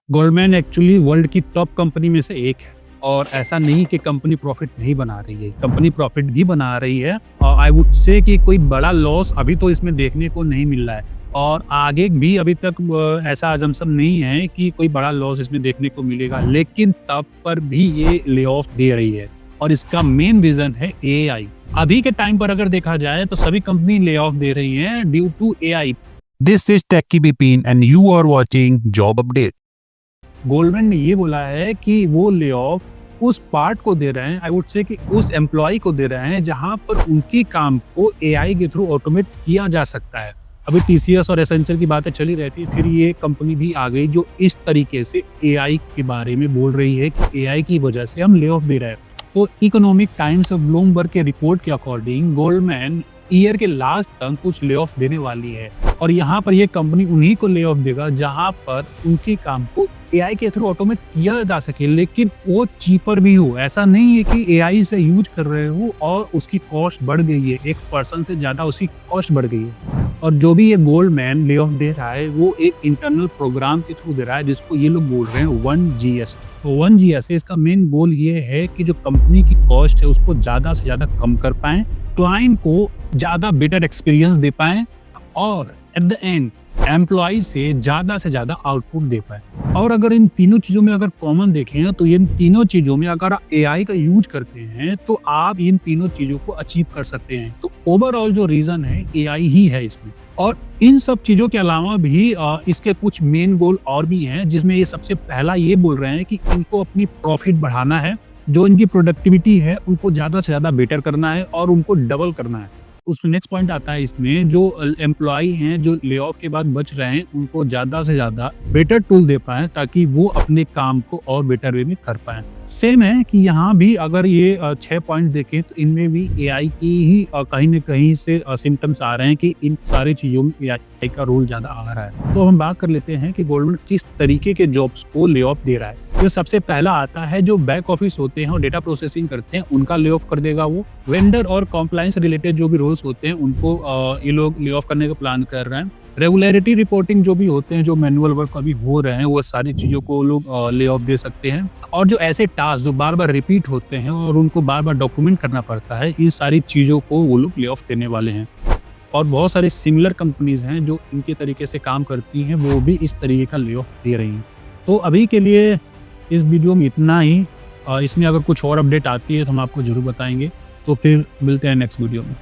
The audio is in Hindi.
गोल्डमैन एक्चुअली वर्ल्ड की टॉप कंपनी में से एक है और ऐसा नहीं कि कंपनी प्रॉफिट नहीं बना रही है, कंपनी प्रॉफिट भी बना रही है और आई वुड से कि कोई बड़ा लॉस अभी तो इसमें देखने को नहीं मिल रहा है और आगे भी अभी तक ऐसा अजम्पशन नहीं है कि कोई बड़ा लॉस इसमें देखने को मिलेगा, लेकिन तब पर भी ये ले ऑफ दे रही है और इसका मेन रीजन है एआई। अभी के टाइम पर अगर देखा जाए तो सभी कंपनी ले ऑफ दे रही हैं due to AI. This is techie Bipin and you are watching job update. Goldman ने ये बोला है कि वो ले ऑफ उस पार्ट को दे रहे हैं, आई वुड से कि उस एम्प्लॉय को दे रहे हैं जहां पर उनकी काम को एआई के थ्रू ऑटोमेट किया जा सकता है। अभी टीसीएस और एसेंचर की बातें चली रहती, फिर ये कंपनी भी आ गई जो इस तरीके से एआई के बारे में बोल रही है कि एआई की वजह से हम ले ऑफ दे रहे हैं। तो इकोनॉमिक टाइम्स ऑफ ब्लूमबर्ग के रिपोर्ट के अकॉर्डिंग गोल्डमैन ईयर के लास्ट तक कुछ ले ऑफ देने वाली है और यहाँ पर ये कंपनी उन्हीं को ले ऑफ देगा जहां पर उनके काम को एआई के थ्रू ऑटोमेट किया जा सके, लेकिन वो चीपर भी हो। ऐसा नहीं है कि एआई से यूज कर रहे हो और उसकी कॉस्ट बढ़ गई है, एक पर्सन से ज्यादा उसकी कॉस्ट बढ़ गई है। और जो भी ये गोल्डमैन ले ऑफ दे रहा है वो एक इंटरनल प्रोग्राम के थ्रू दे रहा है जिसको ये लोग बोल रहे हैं 1GS। तो 1GS इसका मेन गोल ये है कि जो कंपनी की कॉस्ट है उसको ज्यादा से ज्यादा कम कर पाए, क्लाइंट को ज्यादा बेटर एक्सपीरियंस दे पाए और एट द एंड एम्प्लॉय से ज्यादा आउटपुट दे पाए। और अगर इन तीनों चीजों में अगर कॉमन देखें तो इन तीनों चीजों में अगर एआई का यूज करते हैं तो आप इन तीनों चीजों को अचीव कर सकते हैं। तो ओवरऑल जो रीजन है एआई ही है इसमें। और इन सब चीजों के अलावा भी इसके कुछ मेन गोल और भी हैं, जिसमें ये सबसे पहला ये बोल रहे हैं कि इनको अपनी प्रॉफिट बढ़ाना है, जो इनकी प्रोडक्टिविटी है उनको ज्यादा से ज्यादा बेटर करना है और उनको डबल करना है। उस नेक्स्ट पॉइंट आता है इसमें जो एम्प्लॉय हैं जो ले ऑफ के बाद बच रहे हैं उनको ज्यादा से ज्यादा बेटर टूल दे पाए ताकि वो अपने काम को और बेटर वे में कर पाए। सेम है कि यहाँ भी अगर ये 6 पॉइंट देखें तो इनमें भी एआई की ही कहीं न कहीं से सिम्टम्स आ रहे हैं कि इन सारी चीजों में एआई का रोल ज्यादा आ रहा है। तो हम बात कर लेते हैं कि गोल्डमैन किस तरीके के जॉब्स को ले ऑफ दे रहा है। जो सबसे पहला आता है जो बैक ऑफिस होते हैं और डेटा प्रोसेसिंग करते हैं उनका ले ऑफ कर देगा वो। वेंडर और कॉम्प्लायंस रिलेटेड जो भी रोल्स होते हैं उनको ये लोग ले ऑफ करने का प्लान कर रहे हैं। रेगुलरिटी रिपोर्टिंग जो भी होते हैं, जो मैनुअल वर्क अभी हो रहे हैं, वो सारी चीजों को लोग ले ऑफ दे सकते हैं। और जो ऐसे टास्क जो बार बार रिपीट होते हैं और उनको बार बार डॉक्यूमेंट करना पड़ता है, इन सारी चीजों को वो लोग ले ऑफ देने वाले हैं। और बहुत सारी सिमिलर कंपनीज हैं जो इनके तरीके से काम करती हैं, वो भी इस तरीके का ले ऑफ दे रही हैं। तो अभी के लिए इस वीडियो में इतना ही। इसमें अगर कुछ और अपडेट आती है तो हम आपको जरूर बताएंगे। तो फिर मिलते हैं नेक्स्ट वीडियो में।